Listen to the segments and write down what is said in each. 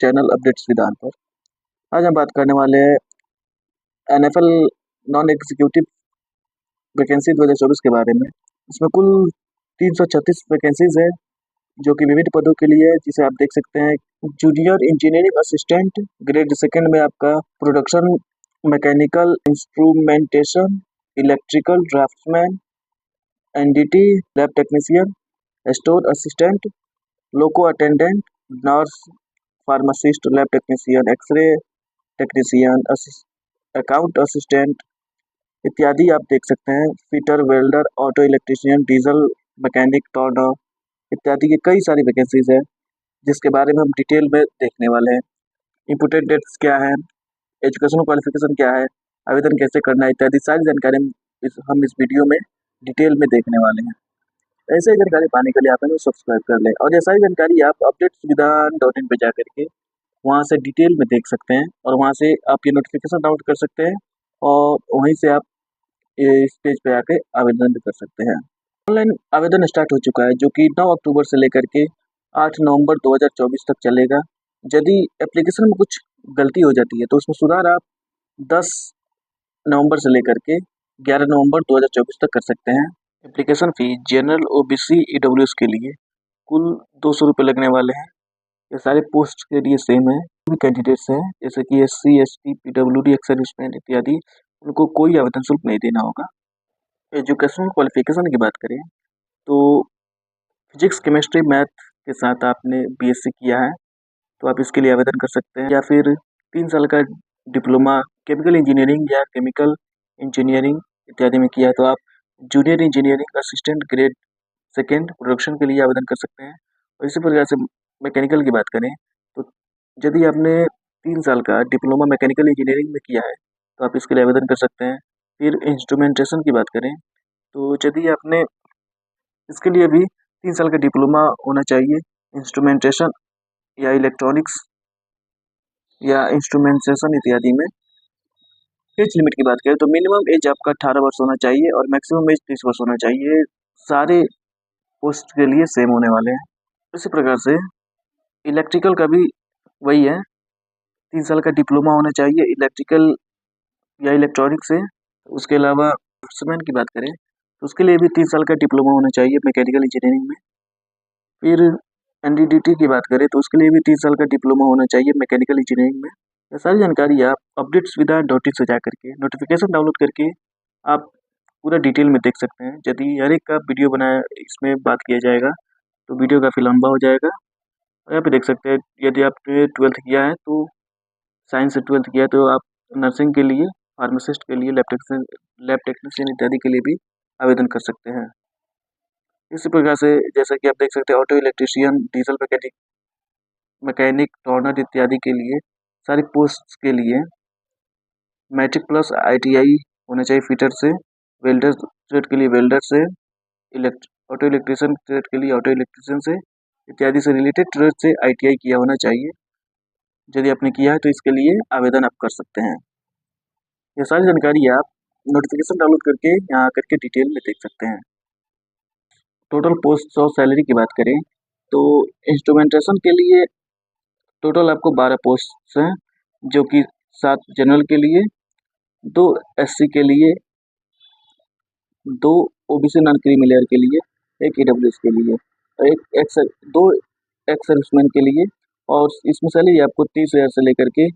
Channel updates विधान पर। आज हम बात करने वाले हैं NFL नॉन एग्जीक्यूटिव वैकेंसी 2024 के बारे में। इसमें कुल 336 वैकेंसीज है जो कि विविध पदों के लिए है, जिसे आप देख सकते हैं। Junior engineering assistant grade second में आपका production mechanical instrumentation, electrical draftsman, NDT lab technician, store assistant, loco attendant, nurse, pharmacist, lab technician, X-ray technician, account assistant इत्यादि आप देख सकते हैं। Fitter, welder, auto electrician, diesel mechanic, turner इत्यादि की कई सारी वैकेंसीज है, जिसके बारे में हम डिटेल में देखने वाले हैं। इम्पोर्टेंट डेट्स क्या है, एजुकेशनल क्वालिफिकेशन क्या है, आवेदन कैसे करना है इत्यादि सारी जानकारी हम इस वीडियो में डिटेल में देखने वाले हैं। ऐसे ही जानकारी पाने के लिए आप हमें सब्सक्राइब कर लें और ये सारी जानकारी आप updatesvidhan.in पे जा करके वहाँ से डिटेल में देख सकते हैं और वहाँ से आप ये नोटिफिकेशन डाउनलोड कर सकते हैं और वहीं से आप इस पेज पे आके आवेदन भी कर सकते हैं। ऑनलाइन आवेदन स्टार्ट हो चुका है, जो कि 9 अक्टूबर से लेकर के 8 नवंबर 2024 तक चलेगा। यदि एप्लीकेशन में कुछ गलती हो जाती है तो उसमें सुधार आप 10 नवंबर से लेकर के 11 नवंबर 2024 तक कर सकते हैं। Application fee general, OBC, EWS के लिए कुल 200 रुपये लगने वाले हैं। ये सारे पोस्ट के लिए सेम है। भी कैंडिडेट्स हैं जैसे कि SC, ST, PWD, ex serviceman इत्यादि, उनको कोई आवेदन शुल्क नहीं देना होगा। एजुकेशनल क्वालिफिकेशन की बात करें तो फिजिक्स, केमिस्ट्री, मैथ के साथ आपने BSc किया है तो आप इसके लिए आवेदन कर सकते हैं, या फिर 3 साल का डिप्लोमा केमिकल इंजीनियरिंग या केमिकल इंजीनियरिंग इत्यादि में किया है तो आप junior engineering assistant grade second production के लिए आवेदन कर सकते हैं। और इसी प्रकार से मैकेनिकल की बात करें तो यदि आपने 3 साल का डिप्लोमा मैकेनिकल इंजीनियरिंग में किया है तो आप इसके लिए आवेदन कर सकते हैं। फिर इंस्ट्रूमेंटेशन की बात करें तो यदि आपने इसके लिए भी 3 साल का डिप्लोमा होना चाहिए इंस्ट्रूमेंटेशन या इलेक्ट्रॉनिक्स या इंस्ट्रूमेंटेशन इत्यादि में। एज लिमिट की बात करें तो मिनिमम एज आपका 18 वर्ष होना चाहिए और मैक्सिमम एज 30 वर्ष होना चाहिए। सारे पोस्ट के लिए सेम होने वाले हैं। इसी प्रकार से इलेक्ट्रिकल का भी वही है, 3 साल का डिप्लोमा होना चाहिए इलेक्ट्रिकल या इलेक्ट्रॉनिक से। उसके अलावा ड्राफ्ट्समैन की बात करें तो उसके लिए भी 3 साल का डिप्लोमा होना चाहिए मैकेनिकल इंजीनियरिंग में। फिर NDDT की बात करें तो उसके लिए भी 3 साल का डिप्लोमा होना चाहिए मैकेनिकल इंजीनियरिंग में। ये सारी जानकारी आप updatesvidhan.in से जा करके नोटिफिकेशन डाउनलोड करके आप पूरा डिटेल में देख सकते हैं। यदि हर एक का वीडियो बनाया इसमें बात किया जाएगा तो वीडियो काफ़ी लंबा हो जाएगा। और यहाँ पे देख सकते हैं यदि आपने 12th किया है तो साइंस से 12th किया है तो आप नर्सिंग के लिए, फार्मासिस्ट के लिए, लैब टेक्नीशियन इत्यादि के लिए भी आवेदन कर सकते हैं। इसी प्रकार से जैसा कि आप देख सकते हैं auto electrician, diesel mechanic, turner इत्यादि के लिए सारी पोस्ट के लिए मैट्रिक प्लस ITI होना चाहिए फिटर से, वेल्डर ट्रेड के लिए वेल्डर से, ऑटो इलेक्ट्रीशियन ट्रेड के लिए ऑटो इलेक्ट्रीशियन से इत्यादि से रिलेटेड ट्रेड से ITI किया होना चाहिए। यदि आपने किया है तो इसके लिए आवेदन आप कर सकते हैं। ये सारी जानकारी आप नोटिफिकेशन डाउनलोड करके यहाँ करके डिटेल में देख सकते हैं। टोटल पोस्ट और सैलरी की बात करें तो इंस्ट्रूमेंटेशन के लिए टोटल आपको 12 पोस्ट हैं, जो कि 7 जनरल के लिए, 2 SC के लिए, 2 OBC नॉन क्रीमी लेयर के लिए, 1 EWS के लिए और 2 एक्स सर्विसमैन के लिए। और इसमें सैलरी आपको 30,000 से लेकर के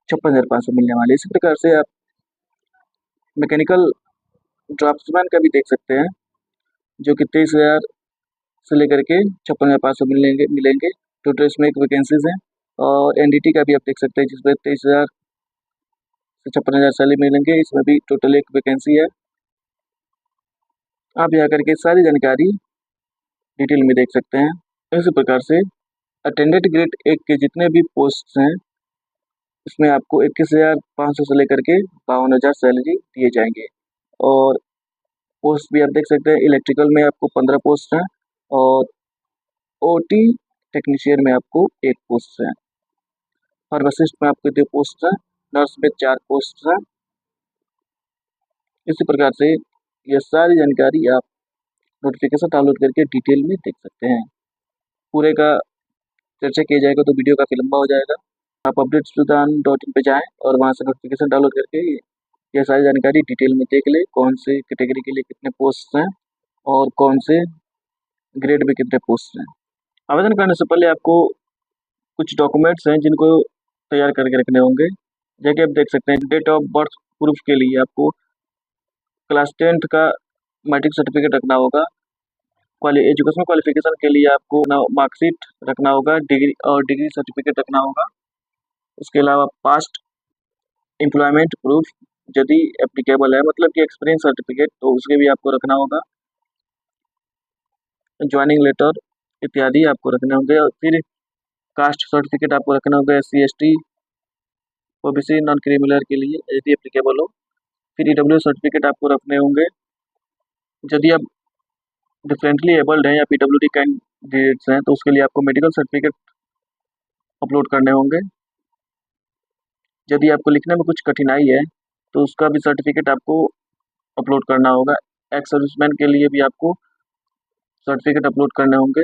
56,500 मिलने वाली है। इसी प्रकार से आप मैकेनिकल ड्राफ्ट्समैन का भी देख सकते हैं, जो कि 23,000 से लेकर के 56,500 मिलेंगे। टोटल इसमें एक वैकेंसीज हैं। और NDT का भी आप देख सकते हैं, जिसमें 23,000 से 56,000 सैलरी मिलेंगे। इसमें भी टोटल एक वैकेंसी है। आप यहाँ करके सारी जानकारी डिटेल में देख सकते हैं। इसी प्रकार से अटेंडेंट ग्रेड 1 के जितने भी पोस्ट हैं इसमें आपको 21,500 से लेकर के 52,000 सैलरी दिए जाएंगे। और पोस्ट भी आप देख सकते हैं, इलेक्ट्रिकल में आपको 15 पोस्ट हैं और OT टेक्नीशियन में आपको 1 पोस्ट है। फार्मासिस्ट में आपको 2 पोस्ट हैं, नर्स में 4 पोस्ट हैं। इसी प्रकार से ये सारी जानकारी आप नोटिफिकेशन डाउनलोड करके डिटेल में देख सकते हैं। पूरे का चर्चा किया जाएगा तो वीडियो काफ़ी लंबा हो जाएगा। आप updatessudan.in पे जाएँ और वहाँ से नोटिफिकेशन डाउनलोड करके ये सारी जानकारी डिटेल में देख लें, कौन से कैटेगरी के लिए कितने पोस्ट हैं और कौन से ग्रेड में कितने पोस्ट हैं। आवेदन करने से पहले आपको कुछ डॉक्यूमेंट्स हैं जिनको तैयार करके रखने होंगे। जैसे कि आप देख सकते हैं, डेट ऑफ बर्थ प्रूफ के लिए आपको क्लास 10th का मैट्रिक सर्टिफिकेट रखना होगा। एजुकेशनल क्वालिफिकेशन के लिए आपको मार्कशीट रखना होगा, डिग्री सर्टिफिकेट रखना होगा। उसके अलावा पास्ट एम्प्लॉयमेंट प्रूफ यदि एप्लीकेबल है, मतलब कि एक्सपीरियंस सर्टिफिकेट, तो उसके भी आपको रखना होगा। ज्वाइनिंग लेटर इत्यादि आपको रखने होंगे। और फिर कास्ट सर्टिफिकेट आपको रखना होगा, SC ST OBC non criminal के लिए यदि एप्लीकेबल हो। फिर EWS सर्टिफिकेट आपको रखने होंगे यदि आप डिफरेंटली एबल्ड हैं या PWD कैंडिडेट्स हैं, तो उसके लिए आपको मेडिकल सर्टिफिकेट अपलोड करने होंगे। यदि आपको लिखने में कुछ कठिनाई है तो उसका भी सर्टिफिकेट आपको अपलोड करना होगा। एक्स सर्विसमैन के लिए भी आपको सर्टिफिकेट अपलोड करने होंगे।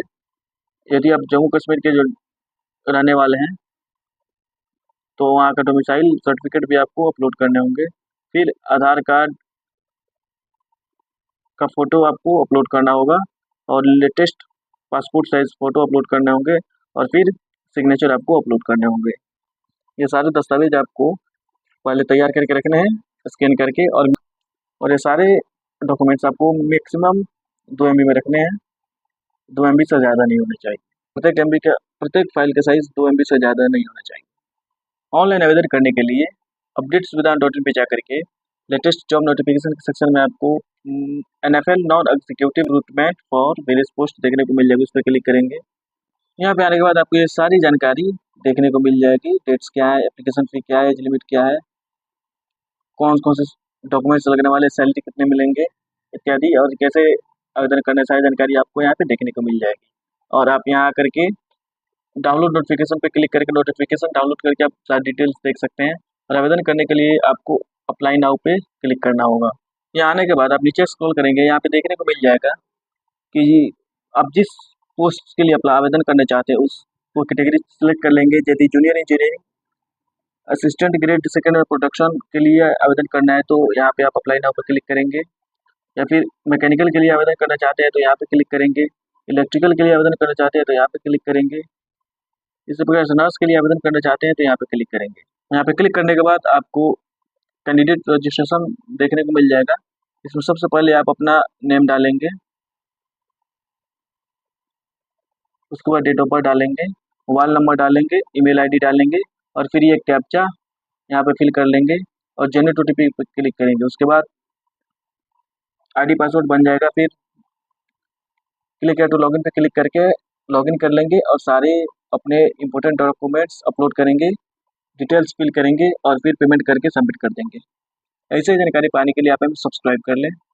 यदि आप जम्मू कश्मीर के जो रहने वाले हैं तो वहाँ का डोमिसाइल सर्टिफिकेट भी आपको अपलोड करने होंगे। फिर आधार कार्ड का फ़ोटो आपको अपलोड करना होगा और latest passport size photo upload करने होंगे और फिर सिग्नेचर आपको अपलोड करने होंगे। ये सारे दस्तावेज आपको पहले तैयार करके रखने हैं, स्कैन करके। और ये सारे डॉक्यूमेंट्स आपको मैक्सिमम 2 MB में रखने हैं। 2 MB से ज़्यादा नहीं होने चाहिए। प्रत्येक फाइल का साइज़ 2 MB से ज़्यादा नहीं होना चाहिए। ऑनलाइन आवेदन करने के लिए updatessudan.in पे जाकर के लेटेस्ट जॉब नोटिफिकेशन के सेक्शन में आपको NFL non executive recruitment for various post देखने को मिल जाएगी। उस पर क्लिक करेंगे। यहाँ पे आने के बाद आपको ये सारी जानकारी देखने को मिल जाएगी। डेट्स क्या है, एप्लीकेशन फ़ी क्या है, एज लिमिट क्या है, कौन कौन से डॉक्यूमेंट्स लगने वाले, सैलरी कितने मिलेंगे इत्यादि, और कैसे आवेदन करने, सारी जानकारी आपको यहाँ पे देखने को मिल जाएगी। और आप यहाँ आकर के डाउनलोड नोटिफिकेशन पे क्लिक करके नोटिफिकेशन डाउनलोड करके आप सारी डिटेल्स देख सकते हैं। और आवेदन करने के लिए आपको अप्लाई नाउ पे क्लिक करना होगा। यहाँ आने के बाद आप नीचे स्क्रॉल करेंगे, यहाँ पे देखने को मिल जाएगा कि आप जिस पोस्ट के लिए आवेदन करना चाहते हैं उस वो कैटेगरी सेलेक्ट कर लेंगे। यदि junior engineering assistant grade second production के लिए आवेदन करना है तो यहाँ पे आप अप्लाई नाउ पर क्लिक करेंगे। या फिर मैकेनिकल के लिए आवेदन करना चाहते हैं तो यहाँ पे क्लिक करेंगे। इलेक्ट्रिकल के लिए आवेदन करना चाहते हैं तो यहाँ पे क्लिक करेंगे। इसी प्रकार से नर्स के लिए आवेदन करना चाहते हैं तो यहाँ पे क्लिक करेंगे। यहाँ पे क्लिक करने के बाद आपको कैंडिडेट रजिस्ट्रेशन देखने को मिल जाएगा। इसमें सबसे पहले आप अपना नेम डालेंगे, उसके बाद डेट ऑफ बर्थ डालेंगे, मोबाइल नंबर डालेंगे, ईमेल ID डालेंगे और फिर ये कैप्चा यहाँ पे फिल कर लेंगे और जनरेट OTP पे क्लिक करेंगे। उसके बाद ID पासवर्ड बन जाएगा। फिर क्लिक टू लॉगिन पे क्लिक करके लॉगिन कर लेंगे और सारे अपने इंपॉर्टेंट डॉक्यूमेंट्स अपलोड करेंगे, डिटेल्स फिल करेंगे और फिर पेमेंट करके सबमिट कर देंगे। ऐसे ही जानकारी पाने के लिए आप हमें सब्सक्राइब कर लें।